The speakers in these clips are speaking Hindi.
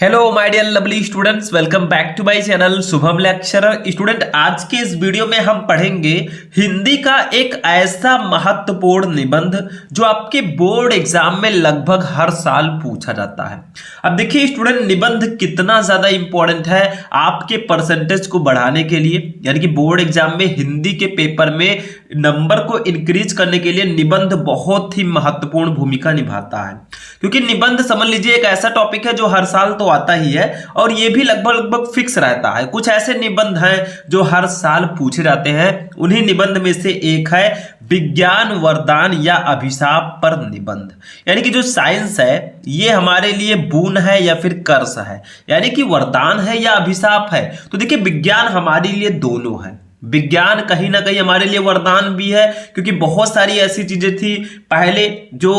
Hello my dear lovely students, welcome back to my channel Shubham lecturer. Student, आज के इस वीडियो में हम पढ़ेंगे हिंदी का एक ऐसा महत्वपूर्ण निबंध जो आपके बोर्ड एग्जाम में लगभग हर साल पूछा जाता है। अब देखिए स्टूडेंट, निबंध कितना ज्यादा इंपॉर्टेंट है आपके परसेंटेज को बढ़ाने के लिए, यानी कि बोर्ड एग्जाम में हिंदी के पेपर में नंबर को इंक्रीज करने के लिए निबंध बहुत ही महत्वपूर्ण भूमिका निभाता है। क्योंकि निबंध समझ लीजिए एक ऐसा टॉपिक है जो हर साल तो आता ही है और ये भी लगभग फिक्स रहता है। कुछ ऐसे निबंध हैं जो हर साल पूछे जाते हैं, उन्हीं निबंध में से एक है विज्ञान वरदान या अभिशाप पर निबंध। यानी कि जो साइंस है ये हमारे लिए बून है या फिर कर्स है, यानी कि वरदान है या अभिशाप है। तो देखिए विज्ञान हमारे लिए दोनों है। विज्ञान कहीं ना कहीं हमारे लिए वरदान भी है, क्योंकि बहुत सारी ऐसी चीजें थी पहले जो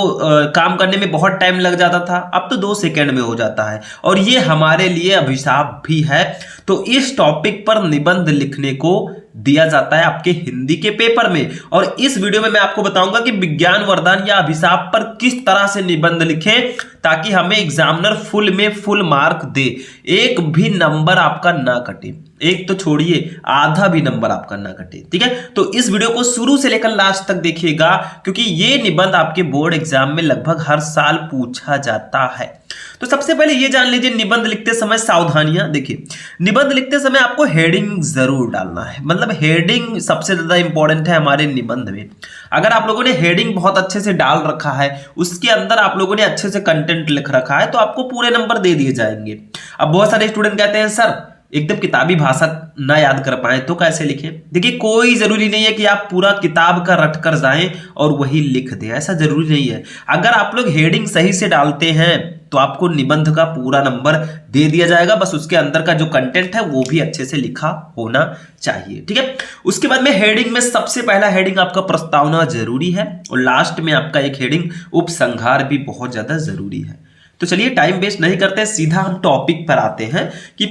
काम करने में बहुत टाइम लग जाता था, अब तो 2 सेकंड में हो जाता है, और ये हमारे लिए अभिशाप भी है। तो इस टॉपिक पर निबंध लिखने को दिया जाता है आपके हिंदी के पेपर में, और इस वीडियो में मैं आपको बताऊंगा कि विज्ञान वरदान या अभिशाप पर किस तरह से निबंध लिखें ताकि हमें एग्जामिनर फुल में फुल मार्क दे, एक भी नंबर आपका ना कटे, एक तो छोड़िए आधा भी नंबर आपका ना कटे। ठीक है, तो इस वीडियो को शुरू से लेकर लास्ट तक देखिएगा, क्योंकि ये निबंध आपके बोर्ड एग्जाम में लगभग हर साल पूछा जाता है। तो सबसे पहले ये जान लीजिए निबंध लिखते समय सावधानियां। देखिए निबंध लिखते समय आपको हेडिंग जरूर डालना है, मतलब हेडिंग सबसे ज्यादा इंपॉर्टेंट है हमारे निबंध में। अगर आप लोगों ने हेडिंग बहुत अच्छे से डाल रखा है, उसके अंदर आप लोगों ने अच्छे से कंटेंट लिख रखा है, तो आपको पूरे नंबर दे दिए जाएंगे। अब बहुत सारे स्टूडेंट कहते हैं सर एकदम किताबी भाषा ना याद कर पाए तो कैसे लिखें। देखिए कोई जरूरी नहीं है कि आप पूरा किताब का रट कर जाएं और वही लिख दें, ऐसा जरूरी नहीं है। अगर आप लोग हेडिंग सही से डालते हैं तो आपको निबंध का पूरा नंबर दे दिया जाएगा, बस उसके अंदर का जो कंटेंट है वो भी अच्छे से लिखा होना चाहिए। ठीक है, उसके बाद में हेडिंग में सबसे पहला हेडिंग आपका प्रस्तावना जरूरी है, और लास्ट में आपका एक हेडिंग उपसंहार भी बहुत ज्यादा जरूरी है। तो चलिए टाइम वेस्ट नहीं करते, सीधा हम टॉपिक पर आते हैं कि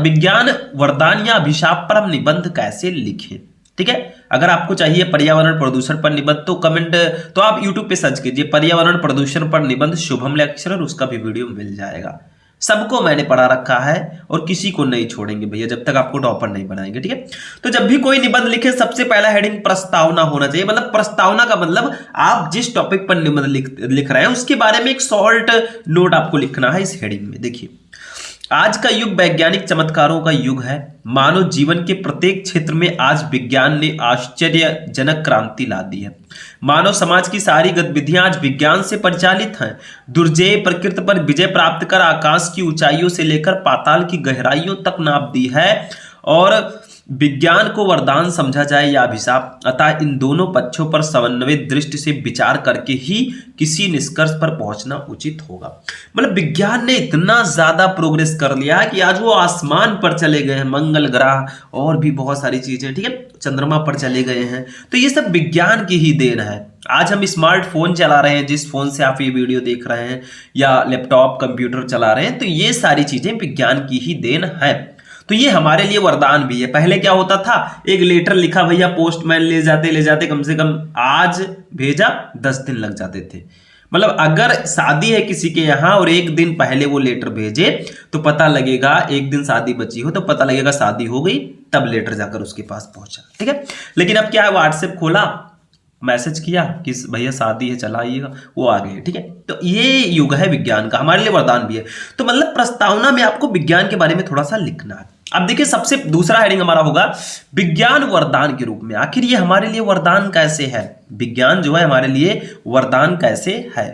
विज्ञान वरदान या अभिशाप पर हम निबंध कैसे लिखें। ठीक है, अगर आपको चाहिए पर्यावरण प्रदूषण पर निबंध तो कमेंट तो आप YouTube पे सर्च कीजिए पर्यावरण प्रदूषण पर निबंध शुभम लेक्चरर, उसका भी वीडियो मिल जाएगा। सबको मैंने पढ़ा रखा है और किसी को नहीं छोड़ेंगे भैया जब तक आपको टॉपर नहीं बनाएंगे। ठीक है, तो जब भी कोई निबंध लिखे सबसे पहला हेडिंग प्रस्तावना होना चाहिए। मतलब प्रस्तावना का मतलब आप जिस टॉपिक पर निबंध लिख रहे हैं उसके बारे में एक शॉर्ट नोट आपको लिखना है इस हेडिंग में। देखिए आज का युग वैज्ञानिक चमत्कारों का युग है। मानव जीवन के प्रत्येक क्षेत्र में आज विज्ञान ने आश्चर्यजनक क्रांति ला दी है। मानव समाज की सारी गतिविधियां आज विज्ञान से परिचालित हैं। दुर्जय प्रकृति पर विजय प्राप्त कर आकाश की ऊंचाइयों से लेकर पाताल की गहराइयों तक नाप दी है, और विज्ञान को वरदान समझा जाए या अभिशाप, अतः इन दोनों पक्षों पर समन्वित दृष्टि से विचार करके ही किसी निष्कर्ष पर पहुंचना उचित होगा। मतलब विज्ञान ने इतना ज्यादा प्रोग्रेस कर लिया है कि आज वो आसमान पर चले गए हैं, मंगल ग्रह और भी बहुत सारी चीजें, ठीक है, चंद्रमा पर चले गए हैं। तो ये सब विज्ञान की ही देन है। आज हम स्मार्टफोन चला रहे हैं, जिस फोन से आप ये वीडियो देख रहे हैं, या लैपटॉप कंप्यूटर चला रहे हैं, तो ये सारी चीजें विज्ञान की ही देन है। तो ये हमारे लिए वरदान भी है। पहले क्या होता था, एक लेटर लिखा भैया पोस्टमैन ले जाते कम से कम आज भेजा 10 दिन लग जाते थे। मतलब अगर शादी है किसी के यहाँ और एक दिन पहले वो लेटर भेजे तो पता लगेगा, एक दिन शादी बची हो तो पता लगेगा शादी हो गई, तब लेटर जाकर उसके पास पहुंचा। ठीक है, लेकिन अब क्या है, व्हाट्सएप खोला, मैसेज किया कि भैया शादी है चला आइएगा, वो आ गए। ठीक है, तो ये युग है विज्ञान का, हमारे लिए वरदान भी है। तो मतलब प्रस्तावना में आपको विज्ञान के बारे में थोड़ा सा लिखना है। अब देखिए सबसे दूसरा हेडिंग हमारा होगा विज्ञान वरदान के रूप में। आखिर ये हमारे लिए वरदान कैसे है, विज्ञान जो है हमारे लिए वरदान कैसे है।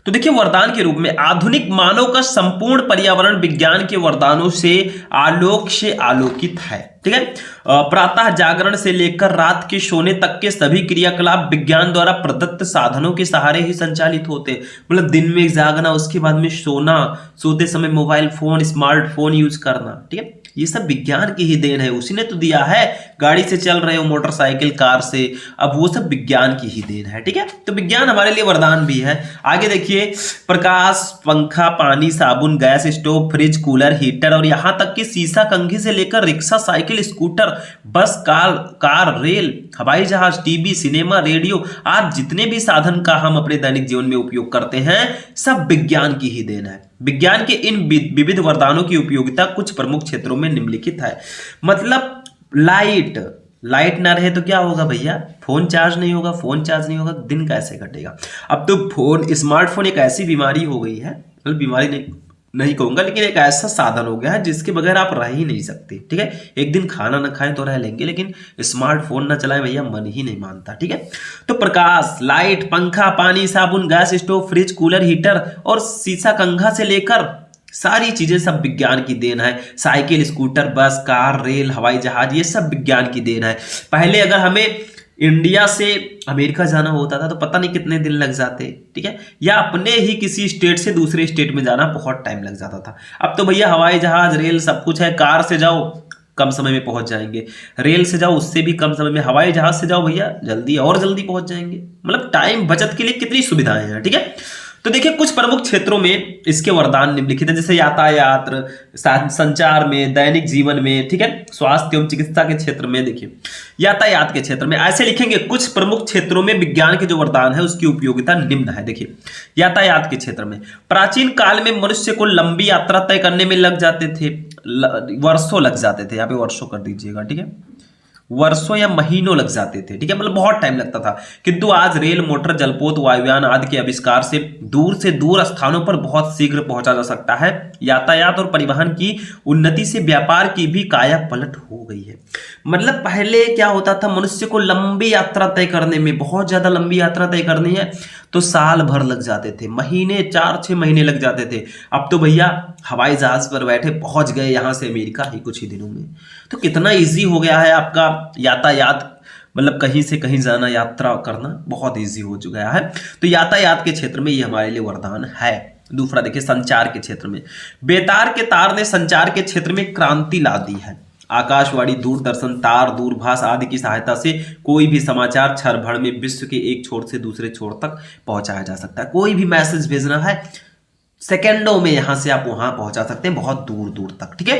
तो देखिए वरदान के रूप में आधुनिक मानव का संपूर्ण पर्यावरण विज्ञान के वरदानों से आलोक से आलोकित है। ठीक है, प्रातः जागरण से लेकर रात के सोने तक के सभी क्रियाकलाप विज्ञान द्वारा प्रदत्त साधनों के सहारे ही संचालित होते। मतलब दिन में जागना, उसके बाद में सोना, सोते समय मोबाइल फोन स्मार्टफोन यूज करना, ठीक है, ये सब विज्ञान की ही देन है। उसी ने तो दिया है, गाड़ी से चल रहे हो, मोटरसाइकिल कार से, अब वो सब विज्ञान की ही देन है। ठीक है, तो विज्ञान हमारे लिए वरदान भी है। आगे देखिए प्रकाश, पंखा, पानी, साबुन, gas stove, fridge, cooler, heater और यहाँ तक कि शीशा कंघी से लेकर रिक्शा, साइकिल, स्कूटर, बस, कार, रेल, हवाई जहाज, टीवी, सिनेमा, रेडियो, आज जितने भी साधन का हम अपने दैनिक जीवन में उपयोग करते हैं सब विज्ञान की ही देन है। विज्ञान के इन विविध वरदानों की उपयोगिता कुछ प्रमुख क्षेत्रों में निम्नलिखित है। मतलब लाइट ना रहे तो क्या होगा भैया, फोन चार्ज नहीं होगा, फोन चार्ज नहीं होगा दिन कैसे कटेगा। अब तो स्मार्टफोन एक ऐसी बीमारी हो गई है, मतलब बीमारी नहीं कहूंगा, लेकिन एक ऐसा साधन हो गया है जिसके बगैर आप रह ही नहीं सकते। ठीक है, एक दिन खाना ना खाएं तो रह लेंगे, लेकिन स्मार्टफोन ना चलाएं भैया मन ही नहीं मानता। ठीक है, तो प्रकाश, लाइट, पंखा, पानी, साबुन, gas stove, fridge, cooler, heater और शीशा कंघा से लेकर सारी चीजें सब विज्ञान की देन है। साइकिल, स्कूटर, बस, कार, रेल, हवाई जहाज, ये सब विज्ञान की देन है। पहले अगर हमें इंडिया से अमेरिका जाना होता था तो पता नहीं कितने दिन लग जाते। ठीक है, या अपने ही किसी स्टेट से दूसरे स्टेट में जाना बहुत टाइम लग जाता था। अब तो भैया हवाई जहाज, रेल सब कुछ है। कार से जाओ कम समय में पहुंच जाएंगे, रेल से जाओ उससे भी कम समय में, हवाई जहाज से जाओ भैया जल्दी और जल्दी पहुंच जाएंगे। मतलब टाइम बचत के लिए कितनी सुविधाएं हैं। ठीक है, तो देखिए कुछ प्रमुख क्षेत्रों में इसके वरदान निम्नलिखित है, जैसे यातायात, संचार में, दैनिक जीवन में। ठीक है, स्वास्थ्य एवं चिकित्सा के क्षेत्र में। देखिए यातायात के क्षेत्र में ऐसे लिखेंगे, कुछ प्रमुख क्षेत्रों में विज्ञान के जो वरदान है उसकी उपयोगिता निम्न है। देखिए यातायात के क्षेत्र में प्राचीन काल में मनुष्य को लंबी यात्रा तय करने में लग जाते थे, वर्षों लग जाते थे। यहाँ पे वर्षों कर दीजिएगा। ठीक है, वर्षों या महीनों लग जाते थे। ठीक है, मतलब बहुत टाइम लगता था। किंतु आज रेल, मोटर, जलपोत, वायुयान आदि के आविष्कार से दूर स्थानों पर बहुत शीघ्र पहुंचा जा सकता है। यातायात और परिवहन की उन्नति से व्यापार की भी काया पलट हो गई है। मतलब पहले क्या होता था, मनुष्य को लंबी यात्रा तय करने में, बहुत ज्यादा लंबी यात्रा तय करनी है तो साल भर लग जाते थे, महीने, 4-6 महीने लग जाते थे। अब तो भैया हवाई जहाज पर बैठे पहुंच गए यहां से अमेरिका ही कुछ ही दिनों में। तो कितना इजी हो गया है आपका यातायात, मतलब कहीं से कहीं जाना, यात्रा करना बहुत इजी हो चुका है। तो यातायात के क्षेत्र में ये हमारे लिए वरदान है। दूसरा देखिए संचार के क्षेत्र में, बेतार के तार ने संचार के क्षेत्र में क्रांति ला दी है। आकाशवाणी, दूरदर्शन, तार, दूरभाष आदि की सहायता से कोई भी समाचार क्षण भर में विश्व के एक छोर से दूसरे छोर तक पहुंचाया जा सकता है। कोई भी मैसेज भेजना है सेकंडों में यहां से आप वहां पहुंचा सकते हैं, बहुत दूर दूर तक। ठीक है,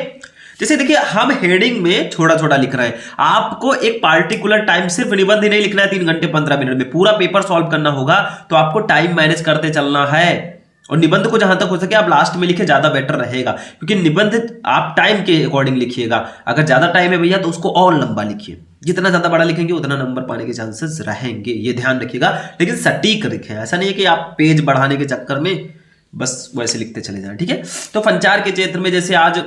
जैसे देखिए हम हेडिंग में छोटा छोटा लिख रहे हैं, आपको एक पार्टिकुलर टाइम, सिर्फ निबंध ही नहीं लिखना है 3 घंटे 15 मिनट में, पूरा पेपर सॉल्व करना होगा तो आपको टाइम मैनेज करते चलना है। और निबंध को जहां तक हो सके आप लास्ट में लिखे, ज्यादा बेटर रहेगा, क्योंकि निबंध आप टाइम के अकॉर्डिंग लिखिएगा। अगर ज्यादा टाइम है भैया तो उसको और लंबा लिखिए, जितना ज्यादा बड़ा लिखेंगे उतना नंबर पाने के चांसेस रहेंगे, ये ध्यान रखिएगा। लेकिन सटीक लिखें, ऐसा नहीं है कि आप पेज बढ़ाने के चक्कर में बस वैसे लिखते चले जाएं। ठीक है, तो संचार के क्षेत्र में जैसे आज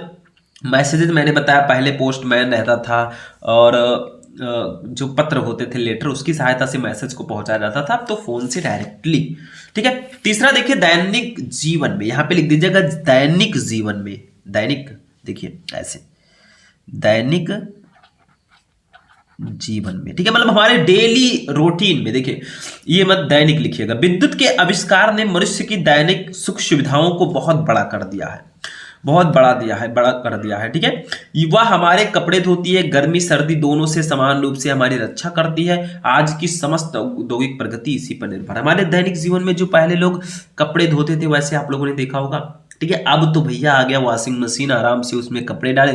मैसेजेस मैंने बताया, पहले पोस्टमैन रहता था और जो पत्र होते थे, लेटर, उसकी सहायता से मैसेज को पहुंचाया जाता था। अब तो फोन से डायरेक्टली। ठीक है, तीसरा देखिए दैनिक जीवन में, यहां पे लिख दीजिएगा दैनिक जीवन में। दैनिक देखिए ऐसे, दैनिक जीवन में। ठीक है, मतलब हमारे डेली रूटीन में। देखिए ये मत दैनिक लिखिएगा। विद्युत के आविष्कार ने मनुष्य की दैनिक सुख सुविधाओं को बहुत बड़ा कर दिया है, बहुत बड़ा कर दिया है। ठीक है, वह हमारे कपड़े धोती है, गर्मी सर्दी दोनों से समान रूप से हमारी रक्षा करती है। आज की समस्त औद्योगिक प्रगति इसी पर निर्भर है। हमारे दैनिक जीवन में जो पहले लोग कपड़े धोते थे वैसे आप लोगों ने देखा होगा। ठीक है, अब तो भैया आ गया वॉशिंग मशीन, आराम से उसमें कपड़े डाले,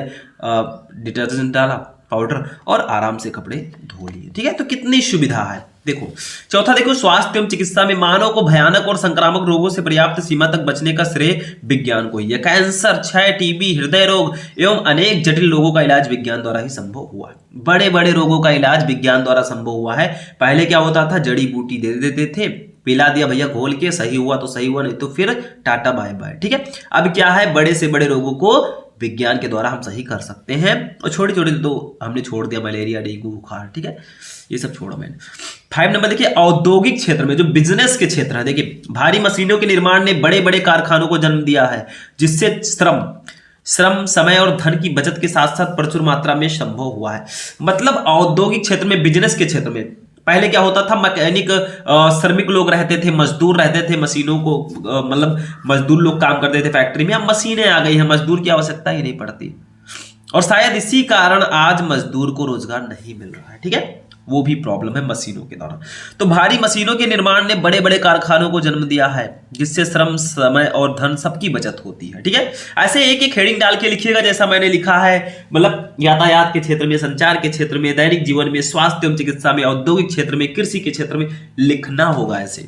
डिटर्जेंट डाला, पाउडर, और आराम से कपड़े धो लिए। ठीक है, तो कितनी सुविधा है। देखो चौथा देखो, स्वास्थ्य एवं चिकित्सा में मानव को भयानक और संक्रामक रोगों से पर्याप्त सीमा तक बचने का श्रेय विज्ञान को ही है। कैंसर, क्षय, टीबी, हृदय रोग एवं अनेक जटिल रोगों का इलाज विज्ञान द्वारा ही संभव हुआ है। बड़े बड़े रोगों का इलाज विज्ञान द्वारा संभव हुआ है। पहले क्या होता था, जड़ी बूटी दे देते थे, पिला दिया भैया घोल के, सही हुआ तो सही हुआ, नहीं तो फिर टाटा बाय बाय। ठीक है, अब क्या है, बड़े से बड़े रोगों को विज्ञान के द्वारा हम सही कर सकते हैं, और छोटे छोटे तो हमने छोड़ दिया, मलेरिया, डेंगू, बुखार। ठीक है, ये सब छोड़ो मैंने। 5 नंबर देखिए, औद्योगिक क्षेत्र में जो बिजनेस के क्षेत्र है, देखिए भारी मशीनों के निर्माण ने बड़े बड़े कारखानों को जन्म दिया है, जिससे श्रम, समय और धन की बचत के साथ साथ प्रचुर मात्रा में संभव हुआ है। मतलब औद्योगिक क्षेत्र में, बिजनेस के क्षेत्र में पहले क्या होता था, मैकेनिक, श्रमिक लोग रहते थे, मजदूर रहते थे, मशीनों को मतलब मजदूर लोग काम करते थे फैक्ट्री में। अब मशीनें आ गई हैं, मजदूर की आवश्यकता ही नहीं पड़ती, और शायद इसी कारण आज मजदूर को रोजगार नहीं मिल रहा है। ठीक है, वो भी प्रॉब्लम है मशीनों के द्वारा। तो भारी मशीनों के निर्माण ने बड़े बड़े कारखानों को जन्म दिया है, जिससे श्रम, समय और धन सबकी बचत होती है। ठीक है, ऐसे एक एक हेडिंग डाल के लिखिएगा जैसा मैंने लिखा है। मतलब यातायात के क्षेत्र में, संचार के क्षेत्र में, दैनिक जीवन में, स्वास्थ्य एवं चिकित्सा में, औद्योगिक क्षेत्र में, कृषि के क्षेत्र में लिखना होगा ऐसे।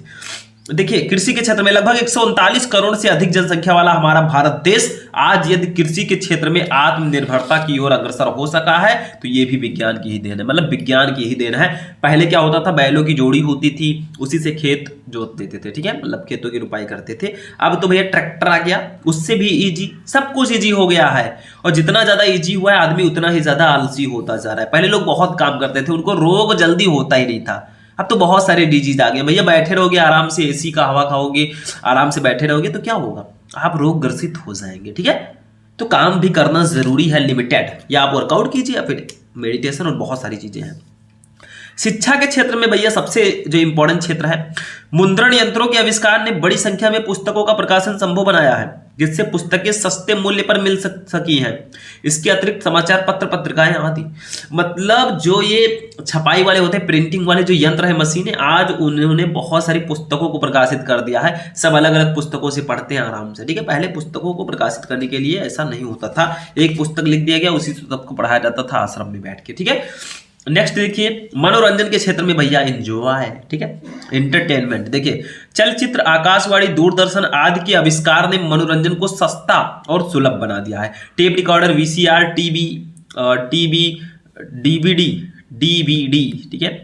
देखिए कृषि के क्षेत्र में लगभग 139 करोड़ से अधिक जनसंख्या वाला हमारा भारत देश आज यदि कृषि के क्षेत्र में आत्मनिर्भरता की ओर अग्रसर हो सका है तो ये भी विज्ञान की ही देन है, मतलब विज्ञान की ही देन है। पहले क्या होता था, बैलों की जोड़ी होती थी, उसी से खेत जोत देते थे, ठीक है, मतलब खेतों की रुपाई करते थे। अब तो भैया ट्रैक्टर आ गया, उससे भी इजी, सब कुछ इजी हो गया है। और जितना ज्यादा इजी हुआ है आदमी उतना ही ज्यादा आलसी होता जा रहा है। पहले लोग बहुत काम करते थे, उनको रोग जल्दी होता ही नहीं था। अब तो बहुत सारे डिजीज आ गए भैया, बैठे रहोगे आराम से, एसी का हवा खाओगे, आराम से बैठे रहोगे तो क्या होगा, आप रोग ग्रसित हो जाएंगे, ठीक है। तो काम भी करना जरूरी है लिमिटेड, या आप वर्कआउट कीजिए या फिर मेडिटेशन, और बहुत सारी चीजें हैं। शिक्षा के क्षेत्र में भैया सबसे जो इंपॉर्टेंट क्षेत्र है, मुद्रण यंत्रों के आविष्कार ने बड़ी संख्या में पुस्तकों का प्रकाशन संभव बनाया है, जिससे पुस्तकें सस्ते मूल्य पर मिल सकी हैं। इसके अतिरिक्त समाचार पत्र, पत्रिकाएं आदि, मतलब जो ये छपाई वाले होते हैं, प्रिंटिंग वाले जो यंत्र है, मशीनें, आज उन्होंने बहुत सारी पुस्तकों को प्रकाशित कर दिया है। सब अलग अलग पुस्तकों से पढ़ते हैं आराम से, ठीक है। पहले पुस्तकों को प्रकाशित करने के लिए ऐसा नहीं होता था, एक पुस्तक लिख दिया गया, उसी से सबको पढ़ाया जाता था आश्रम में बैठ के, ठीक है। नेक्स्ट देखिए मनोरंजन के क्षेत्र में भैया एंजॉय, ठीक है, एंटरटेनमेंट। देखिए चलचित्र, आकाशवाणी, दूरदर्शन आदि के आविष्कार ने मनोरंजन को सस्ता और सुलभ बना दिया है। Tape recorder, VCR, TV, DVD, ठीक है,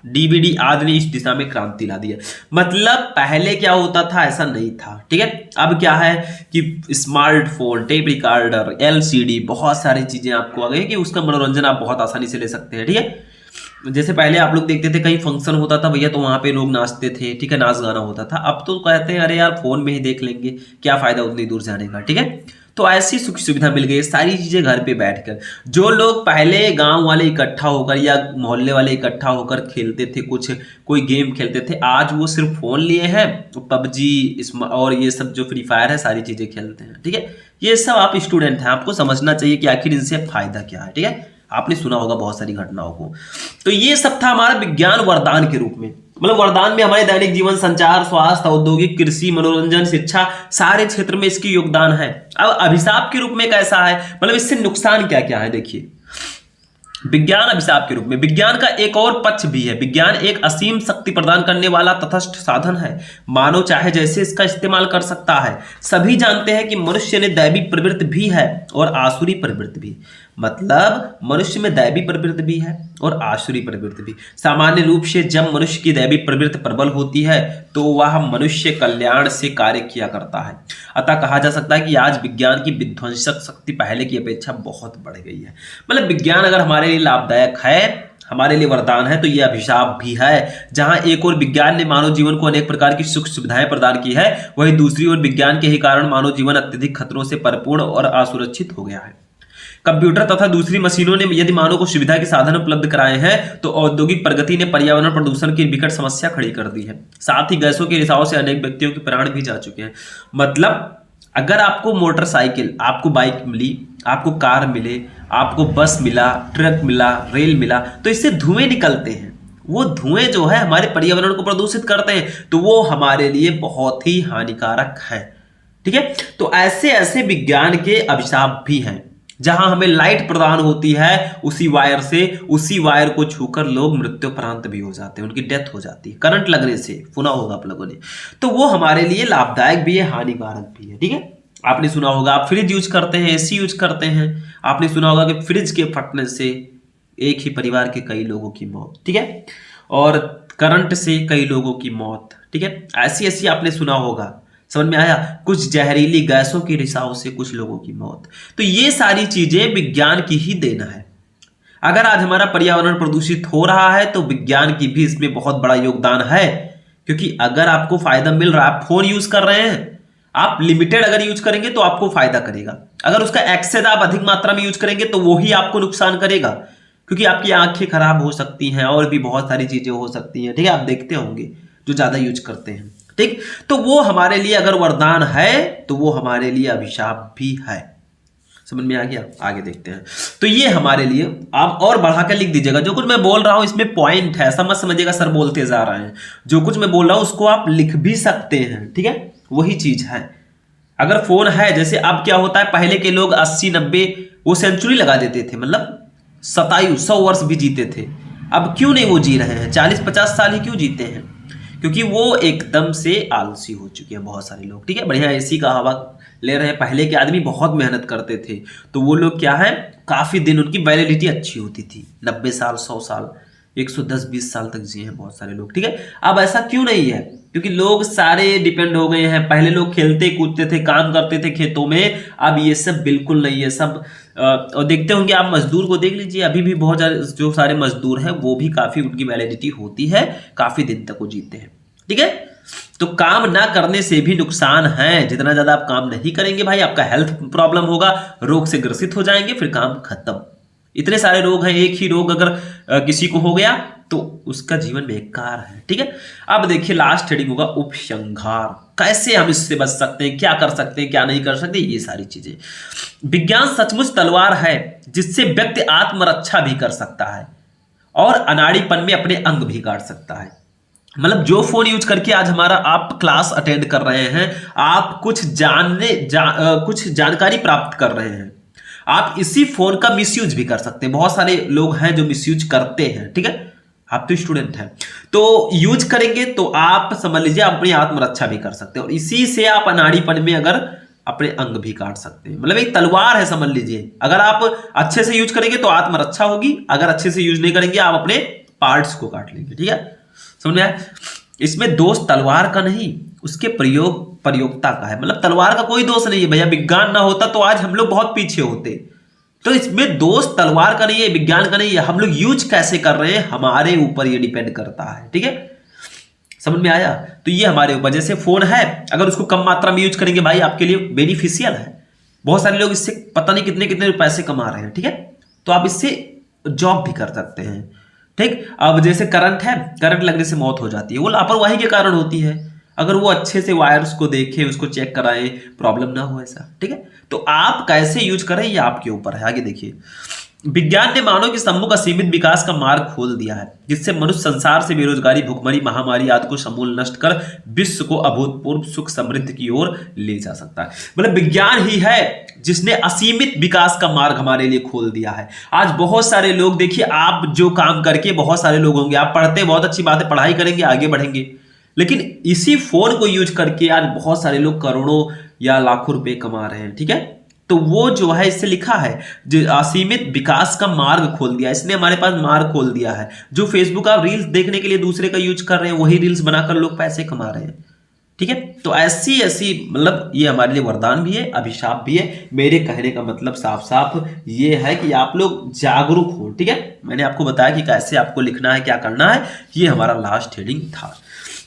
डीवीडी आदि ने इस दिशा में क्रांति ला दी है। मतलब पहले क्या होता था, ऐसा नहीं था, ठीक है। अब क्या है कि स्मार्टफोन, टेप रिकॉर्डर, एलसीडी, बहुत सारी चीजें आपको आ गई कि उसका मनोरंजन आप बहुत आसानी से ले सकते हैं, ठीक है। जैसे पहले आप लोग देखते थे कहीं फंक्शन होता था भैया तो वहां पे लोग नाचते थे, ठीक है, नाच गाना होता था। अब तो कहते हैं अरे यार फोन में ही देख लेंगे, क्या फायदा उतनी दूर जाने का, ठीक है। तो ऐसी सुख सुविधा मिल गई, सारी चीजें घर पे बैठकर। जो लोग पहले गांव वाले इकट्ठा होकर या मोहल्ले वाले इकट्ठा होकर खेलते थे, कोई गेम खेलते थे, आज वो सिर्फ फोन लिए हैं, तो पबजी और ये सब जो फ्री फायर है सारी चीजें खेलते हैं, ठीक है। ये सब आप स्टूडेंट हैं, आपको समझना चाहिए कि आखिर इनसे फायदा क्या है, ठीक है। आपने सुना होगा बहुत सारी घटनाओं को। तो ये सब था हमारा विज्ञान वरदान के रूप में, मतलब वरदान में हमारे दैनिक जीवन, संचार, स्वास्थ्य, औद्योगिक, कृषि, मनोरंजन, शिक्षा, सारे क्षेत्र में इसकी योगदान है। अब अभिशाप के रूप में कैसा है, मतलब इससे नुकसान क्या क्या है। देखिए विज्ञान अभिशाप के रूप में, विज्ञान का एक और पक्ष भी है। विज्ञान एक असीम शक्ति प्रदान करने वाला तटस्थ साधन है। मानव चाहे जैसे इसका इस्तेमाल कर सकता है। सभी जानते हैं कि मनुष्य ने दैवी प्रवृत्ति भी है और आसुरी प्रवृत्ति भी, मतलब मनुष्य में दैवी प्रवृत्ति भी है और आसुरी प्रवृत्ति भी। सामान्य रूप से जब मनुष्य की दैवी प्रवृत्ति प्रबल होती है तो वह मनुष्य कल्याण से कार्य किया करता है। अतः कहा जा सकता है कि आज विज्ञान की विध्वंसक शक्ति पहले की अपेक्षा बहुत बढ़ गई है। मतलब विज्ञान अगर हमारे लिए लाभदायक है, हमारे लिए वरदान है, तो यह अभिशाप भी है। जहां एक और विज्ञान ने मानव जीवन को अनेक प्रकार की सुख सुविधाएं प्रदान की है, वहीं दूसरी ओर विज्ञान के ही कारण मानव जीवन अत्यधिक खतरों से परिपूर्ण और असुरक्षित हो गया है। कंप्यूटर तथा दूसरी मशीनों ने यदि मानव को सुविधा के साधन उपलब्ध कराए हैं तो औद्योगिक प्रगति ने पर्यावरण प्रदूषण की विकट समस्या खड़ी कर दी है। साथ ही गैसों के रिसाव से अनेक व्यक्तियों के प्राण भी जा चुके हैं। मतलब अगर आपको मोटरसाइकिल, आपको बाइक मिली, आपको कार मिले, आपको बस मिला, ट्रक मिला, रेल मिला, तो इससे धुएं निकलते हैं। वो धुएं जो है हमारे पर्यावरण को प्रदूषित करते हैं, तो वो हमारे लिए बहुत ही हानिकारक है, ठीक है। तो ऐसे ऐसे विज्ञान के अभिशाप भी हैं। जहां हमें लाइट प्रदान होती है उसी वायर से, उसी वायर को छूकर लोग मृत्युपरांत भी हो जाते हैं, उनकी डेथ हो जाती है करंट लगने से, सुना होगा आप लोगों ने। तो वो हमारे लिए लाभदायक भी है, हानिकारक भी है, ठीक है। आपने सुना होगा, आप फ्रिज यूज करते हैं, एसी यूज करते हैं, आपने सुना होगा कि फ्रिज के फटने से एक ही परिवार के कई लोगों की मौत, ठीक है, और करंट से कई लोगों की मौत, ठीक है। ऐसी ऐसी आपने सुना होगा, समझ में आया। कुछ जहरीली गैसों के रिसाव से कुछ लोगों की मौत। तो ये सारी चीजें विज्ञान की ही देन है। अगर आज हमारा पर्यावरण प्रदूषित हो रहा है तो विज्ञान की भी इसमें बहुत बड़ा योगदान है, क्योंकि अगर आपको फायदा मिल रहा है, आप फोन यूज कर रहे हैं, आप लिमिटेड अगर यूज करेंगे तो आपको फायदा करेगा। अगर उसका एक्सेस आप अधिक मात्रा में यूज करेंगे तो वो ही आपको नुकसान करेगा, क्योंकि आपकी आंखें खराब हो सकती हैं और भी बहुत सारी चीजें हो सकती हैं, ठीक है। आप देखते होंगे जो ज्यादा यूज करते हैं, ठीक। तो वो हमारे लिए अगर वरदान है तो वो हमारे लिए अभिशाप भी है। समझ में आ गया, आगे देखते हैं। तो ये हमारे लिए, आप और बढ़ाकर लिख दीजिएगा। जो कुछ मैं बोल रहा हूं इसमें पॉइंट है, समझ समझिएगा, सर बोलते जा रहे हैं। जो कुछ मैं बोल रहा हूं उसको आप लिख भी सकते हैं, ठीक है, वही चीज है। अगर फोन है, जैसे अब क्या होता है, पहले के लोग 80-90 वो सेंचुरी लगा देते थे, मतलब 2700 वर्ष भी जीते थे। अब क्यों नहीं वो जी रहे हैं, 40-50 साल ही क्यों जीते हैं? क्योंकि वो एकदम से आलसी हो चुके हैं बहुत सारे लोग, ठीक है। बढ़िया एसी का हवा ले रहे हैं। पहले के आदमी बहुत मेहनत करते थे, तो वो लोग क्या है, काफी दिन उनकी वैलिडिटी अच्छी होती थी, 90 साल, 100 साल, 110-20 साल तक जिए हैं बहुत सारे लोग, ठीक है। अब ऐसा क्यों नहीं है? क्योंकि लोग सारे डिपेंड हो गए हैं। पहले लोग खेलते कूदते थे, काम करते थे खेतों में, अब ये सब बिल्कुल नहीं है। सब और देखते होंगे आप, मजदूर को देख लीजिए, अभी भी बहुत जो सारे मजदूर हैं वो भी काफी उनकी वैलिडिटी होती है, काफी दिन तक वो जीते हैं, ठीक है। तो काम ना करने से भी नुकसान है। जितना ज्यादा आप काम नहीं करेंगे भाई, आपका हेल्थ प्रॉब्लम होगा, रोग से ग्रसित हो जाएंगे, फिर काम खत्म। इतने सारे रोग हैं, एक ही रोग अगर किसी को हो गया तो उसका जीवन बेकार है, ठीक है। अब देखिए लास्ट हेडिंग होगा उपसंहार। कैसे हम इससे बच सकते हैं, क्या कर सकते हैं, क्या नहीं कर सकते, ये सारी चीजें। विज्ञान सचमुच तलवार है जिससे व्यक्ति आत्मरक्षा भी कर सकता है और अनाड़ीपन में अपने अंग भी काट सकता है। मतलब जो फोन यूज करके आज हमारा आप क्लास अटेंड कर रहे हैं, आप कुछ कुछ जानकारी प्राप्त कर रहे हैं, आप इसी फोन का मिसयूज भी कर सकते हैं। बहुत सारे लोग हैं जो मिसयूज करते हैं, ठीक है। आप तो स्टूडेंट हैं, तो यूज करेंगे तो आप समझ लीजिए आप अपनी आत्मरक्षा भी कर सकते हैं, और इसी से आप अनाड़ीपन में अगर अपने अंग भी काट सकते हैं। मतलब एक तलवार है, समझ लीजिए। अगर आप अच्छे से यूज करेंगे तो आत्मरक्षा होगी, अगर अच्छे से यूज नहीं करेंगे आप अपने पार्ट्स को काट लेंगे, ठीक है। समझ में आया? इसमें दोष तलवार का नहीं, उसके प्रयोक्ता का है। मतलब तलवार का कोई दोष नहीं है भैया। विज्ञान ना होता तो आज हम लोग बहुत पीछे होते। तो इसमें दोष तलवार का नहीं है, विज्ञान का नहीं है। हम लोग यूज कैसे कर रहे हैं हमारे ऊपर ये डिपेंड करता है, ठीक है। समझ में आया? तो ये हमारे ऊपर, जैसे फोन है, अगर उसको कम मात्रा में यूज करेंगे भाई आपके लिए बेनिफिशियल है। बहुत सारे लोग इससे पता नहीं कितने कितने पैसे कमा रहे हैं, ठीक है। तो आप इससे जॉब भी कर सकते हैं, ठीक। अब जैसे करंट है, करंट लगने से मौत हो जाती है, वो लापरवाही के कारण होती है। अगर वो अच्छे से वायर्स को देखें, उसको चेक कराएं, प्रॉब्लम ना हो ऐसा, ठीक है। तो आप कैसे यूज करें ये आपके ऊपर है। आगे देखिए, विज्ञान ने मानव के सम्मुख असीमित विकास का मार्ग खोल दिया है, जिससे मनुष्य संसार से बेरोजगारी, भुखमरी, महामारी आदि को समूल नष्ट कर विश्व को अभूतपूर्व सुख समृद्धि की ओर ले जा सकता है। मतलब विज्ञान ही है जिसने असीमित विकास का मार्ग हमारे लिए खोल दिया है। आज बहुत सारे लोग, देखिए आप जो काम करके, बहुत सारे लोग होंगे, आप पढ़ते बहुत अच्छी बात है, पढ़ाई करेंगे आगे बढ़ेंगे, लेकिन इसी फोन को यूज करके आज बहुत सारे लोग करोड़ों या लाखों रुपए कमा रहे हैं, ठीक है। तो वो जो है, इससे लिखा है जो असीमित विकास का मार्ग खोल दिया, इसने हमारे पास मार्ग खोल दिया है। जो फेसबुक आप रील्स देखने के लिए दूसरे का यूज कर रहे हैं, वही रील्स बनाकर लोग पैसे कमा रहे हैं, ठीक है। तो ऐसी ऐसी, मतलब ये हमारे लिए वरदान भी है, अभिशाप भी है। मेरे कहने का मतलब साफ साफ ये है कि आप लोग जागरूक हो, ठीक है। मैंने आपको बताया कि कैसे आपको लिखना है, क्या करना है, ये हमारा लास्ट हेडिंग था।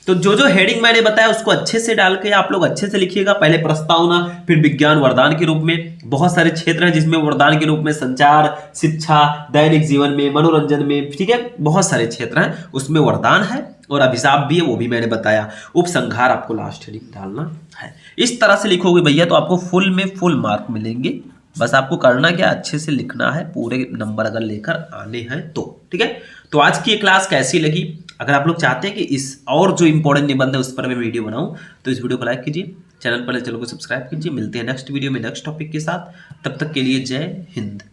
तो जो हेडिंग मैंने बताया उसको अच्छे से डाल के आप लोग अच्छे से लिखिएगा। पहले प्रस्तावना, फिर विज्ञान वरदान के रूप में। बहुत सारे क्षेत्र हैं जिसमें वरदान के रूप में संचार, शिक्षा, दैनिक जीवन में, मनोरंजन में, ठीक है, बहुत सारे क्षेत्र हैं उसमें वरदान है, और अभिशाप भी है, वो भी मैंने बताया। उपसंहार आपको लास्ट हेडिंग डालना है। इस तरह से लिखोगे भैया तो आपको फुल में फुल मार्क मिलेंगे। बस आपको करना क्या, अच्छे से लिखना है, पूरे नंबर अगर लेकर आने हैं तो, ठीक है। तो आज की ये क्लास कैसी लगी? अगर आप लोग चाहते हैं कि इस और जो इंपॉर्टेंट निबंध है उस पर मैं वीडियो बनाऊं, तो इस वीडियो को लाइक कीजिए, चैनल पर चैनल को सब्सक्राइब कीजिए। मिलते हैं नेक्स्ट वीडियो में नेक्स्ट टॉपिक के साथ। तब तक के लिए जय हिंद।